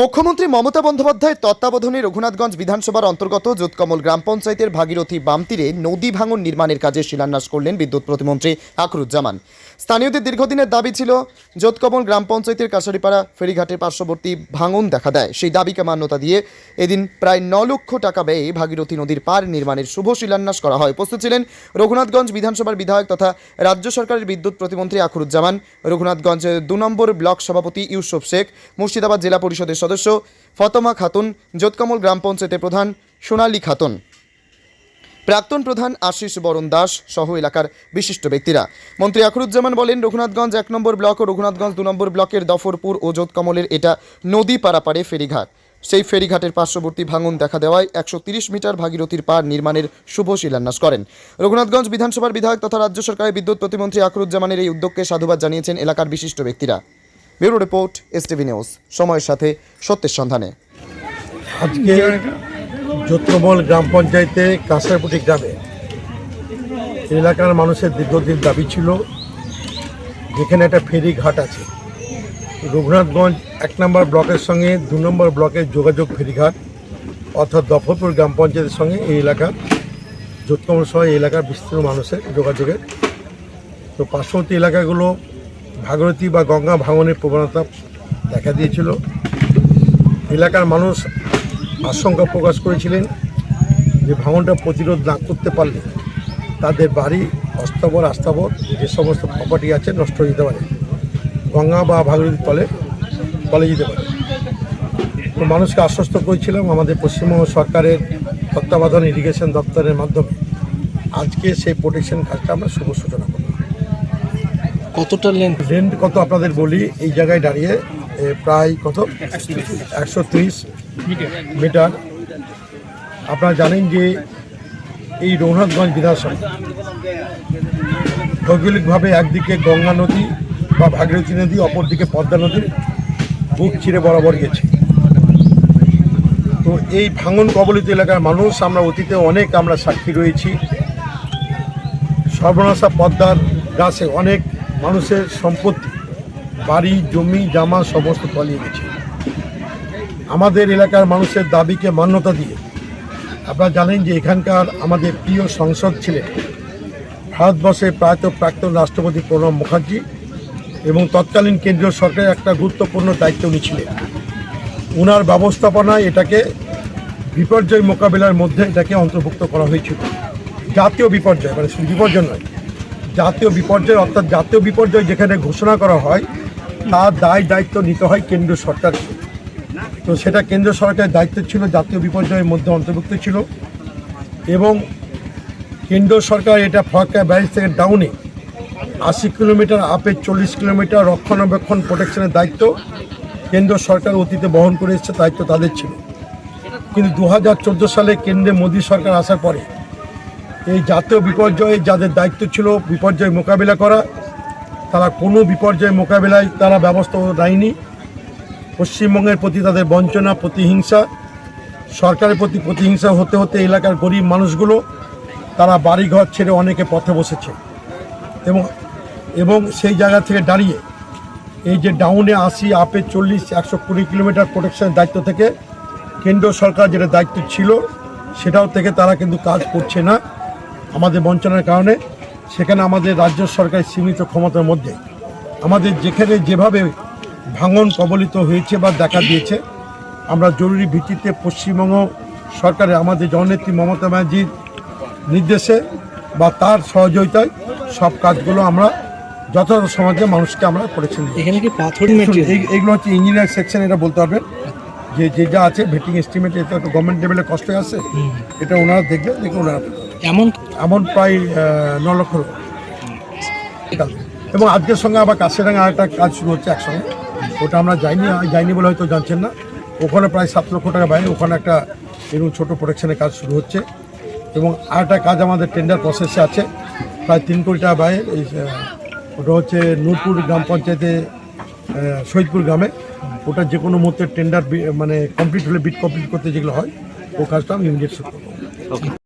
মুখ্যমন্ত্রী মমতা বন্দ্যোপাধ্যায়ের তত্ত্বাবধানে রঘুনাথগঞ্জ বিধানসভার অন্তর্গত যোতকমল গ্রাম পঞ্চায়েতের ভাগীরথী বাম তীরে নদী ভাঙন নির্মাণের কাজে শিলান্যাস করলেন বিদ্যুৎ প্রতিমন্ত্রী আখরুজ্জামান। স্থানীয়দের দীর্ঘদিনের দাবি ছিল যোতকমল গ্রাম পঞ্চায়েতের কাছারিপাড়া ফেরিঘাটের পার্শ্ববর্তী ভাঙন দেখা দেয়। সেই দাবিকে মান্যতা দিয়ে এদিন প্রায় 9 লক্ষ টাকা ব্যয়ে ভাগীরথী নদীর পার নির্মাণের শুভ শিলান্যাস করা হয়। উপস্থিত ছিলেন রঘুনাথগঞ্জ বিধানসভার বিধায়ক তথা রাজ্য সরকারের বিদ্যুৎ প্রতিমন্ত্রী আখরুজ্জামান, রঘুনাথগঞ্জ 2 নম্বর ব্লক সভাপতি ইউসুফ শেখ, মুর্শিদাবাদ জেলা পরিষদের সদস্য ফতমা খাতুন, যোতকমল গ্রাম পঞ্চায়েতের প্রধান সোনালী খাতুন, প্রাক্তন প্রধান আশিস বরণ দাস সহ এলাকার বিশিষ্ট ব্যক্তিরা। মন্ত্রী আখরুজ্জামান বলেন, রঘুনাথগঞ্জ 1 নম্বর ব্লক ও রঘুনাথগঞ্জ 2 নম্বর ব্লকের দফরপুর ও যোতকমলের এটা নদী পারাপারে ফেরিঘাট। সেই ফেরিঘাটের পার্শ্ববর্তী ভাঙন দেখা দেওয়ায় 130 মিটার ভাগীরথীর পার নির্মাণের শুভ শিলান্যাস করেন। রঘুনাথগঞ্জ বিধানসভার বিধায়ক তথা রাজ্য সরকারের বিদ্যুৎ প্রতিমন্ত্রী আখরুজ্জামানের এই উদ্যোগকে সাধুবাদ জানিয়েছেন এলাকার বিশিষ্ট ব্যক্তিরা। ব্যুরো রিপোর্ট, এসটিভি নিউজ, সময়ের সাথে সত্যের সন্ধানে। আজকে যোতকমল গ্রাম পঞ্চায়েতে কাঁসারপুটি গ্রামে এলাকার মানুষের দীর্ঘদিন দাবি ছিল যেখানে একটা ফেরি ঘাট আছে, রঘুনাথগঞ্জ 1 নম্বর ব্লকের সঙ্গে 2 নম্বর ব্লকের যোগাযোগ ফেরিঘাট অর্থাৎ দফরপুর গ্রাম পঞ্চায়েতের সঙ্গে এই এলাকার যোতকমল সহ এই এলাকার বিস্তীর্ণ মানুষের যোগাযোগের। তো পার্শ্ববর্তী এলাকাগুলো ভাগীরথী বা গঙ্গা ভাঙনের প্রবণতা দেখা দিয়েছিল। এলাকার মানুষ আশঙ্কা প্রকাশ করেছিলেন যে ভাঙনটা প্রতিরোধ না করতে পারলে তাদের বাড়ি অস্থাবর আস্থাবর যে সমস্ত প্রপার্টি আছে নষ্ট হয়ে যেতে পারে, গঙ্গা বা ভাগীরথীর তলে যেতে পারে। তো মানুষকে আশ্বস্ত করেছিলাম আমাদের পশ্চিমবঙ্গ সরকারের তত্ত্বাবধানে ইরিগেশন দপ্তরের মাধ্যমে আজকে সেই প্রোটেকশন কাজটা আমরা শুভ সূচনা করব। কতটা লেন্থ কত আপনাদের বলি, এই জায়গায় দাঁড়িয়ে প্রায় কত 130 মিটার। আপনারা জানেন যে এই রঘুনাথগঞ্জ বিধানসভা ভৌগোলিকভাবে একদিকে গঙ্গা নদী বা ভাগীরথী নদী, অপরদিকে পদ্মা নদীর বুক চিরে বরাবর গেছে। তো এই ভাঙন কবলিত এলাকার মানুষ আমরা অতীতে অনেক আমরা সাক্ষী রয়েছি। সর্বনাশা পদ্মার গাছে অনেক মানুষের সম্পত্তি, বাড়ি, জমি, জামা সমস্ত তলিয়ে গেছে। আমাদের এলাকার মানুষের দাবিকে মান্যতা দিয়ে আপনারা জানেন যে এখানকার আমাদের প্রিয় সংসদ ছিলেন ভারতবর্ষের প্রাক্তন রাষ্ট্রপতি প্রণব মুখার্জি এবং তৎকালীন কেন্দ্রীয় সরকারের একটা গুরুত্বপূর্ণ দায়িত্ব নিয়েছিলেন। ওনার ব্যবস্থাপনায় এটাকে বিপর্যয় মোকাবিলার মধ্যে এটাকে অন্তর্ভুক্ত করা হয়েছিল। জাতীয় বিপর্যয় মানে শুধু বিপর্যয় নয়, জাতীয় বিপর্যয় অর্থাৎ জাতীয় বিপর্যয় যেখানে ঘোষণা করা হয় তার দায়িত্ব নিতে হয় কেন্দ্রীয় সরকারকে। তো সেটা কেন্দ্র সরকারের দায়িত্ব ছিল, জাতীয় বিপর্যয়ের মধ্যে অন্তর্ভুক্ত ছিল এবং কেন্দ্র সরকার এটা ফরাক্কা ব্যারেজ থেকে ডাউনে 80 কিলোমিটার আপে 40 কিলোমিটার রক্ষণাবেক্ষণ প্রোটেকশনের দায়িত্ব কেন্দ্র সরকার অতীতে বহন করে এসেছে, দায়িত্ব তাদের ছিল। কিন্তু 2014 সালে কেন্দ্রে মোদী সরকার আসার পরে এই জাতীয় বিপর্যয়ে যাদের দায়িত্ব ছিল বিপর্যয় মোকাবিলা করা, তারা কোনো বিপর্যয় মোকাবিলায় তারা ব্যবস্থা নেয়নি। পশ্চিমবঙ্গের প্রতি তাদের বঞ্চনা, প্রতিহিংসা, সরকারের প্রতি প্রতিহিংসা হতে হতে এলাকার গরিব মানুষগুলো তারা বাড়িঘর ছেড়ে অনেকে পথে বসেছে এবং সেই জায়গা থেকে দাঁড়িয়ে এই যে ডাউনে 80 আপে 40 120 কিলোমিটার প্রোটেকশনের দায়িত্ব থেকে কেন্দ্র সরকার যেটা দায়িত্ব ছিল সেটাও থেকে তারা কিন্তু কাজ করছে না আমাদের বঞ্চনার কারণে। সেখানে আমাদের রাজ্য সরকারের সীমিত ক্ষমতার মধ্যে আমাদের যেখানে যেভাবে ভাঙন কবলিত হয়েছে বা দেখা দিয়েছে, আমরা জরুরি ভিত্তিতে পশ্চিমবঙ্গ সরকারের আমাদের জননেত্রী মমতা ব্যানার্জির নির্দেশে বা তার সহযোগিতায় সব কাজগুলো আমরা যথাযথ সমাজে মানুষকে আমরা করেছি। এখানে কি পাথর এইগুলো হচ্ছে ইঞ্জিনিয়ার সেকশন, এটা বলতে পারবেন যে যা আছে ভেটিং এস্টিমেট, এটা তো গভর্নমেন্ট লেভেলে কষ্ট আছে, এটা ওনারা দেখবেন ওনারা এমন প্রায় 9 লক্ষ। এবং আজকের সঙ্গে আবার কাশিরাঙ্গা আরেকটা কাজ শুরু হচ্ছে একসঙ্গে, ওটা আমরা যাইনি বলে হয়তো জানছেন না। ওখানে প্রায় 7 লক্ষ টাকা বাইরে ওখানে একটা এরকম ছোটো প্রোটেকশনের কাজ শুরু হচ্ছে এবং আরেকটা কাজ আমাদের টেন্ডার প্রসেসে আছে প্রায় 3 কোটি টাকা বাইরে। ওটা হচ্ছে নূরপুর গ্রাম পঞ্চায়েতে শহীদপুর গ্রামে, ওটা যে কোনো মুহূর্তে টেন্ডার মানে কমপ্লিট হলে বিড কমপ্লিট করতে যেগুলো হয় ও কাজটা আমি ইমিডিয়েট শুরু করবো।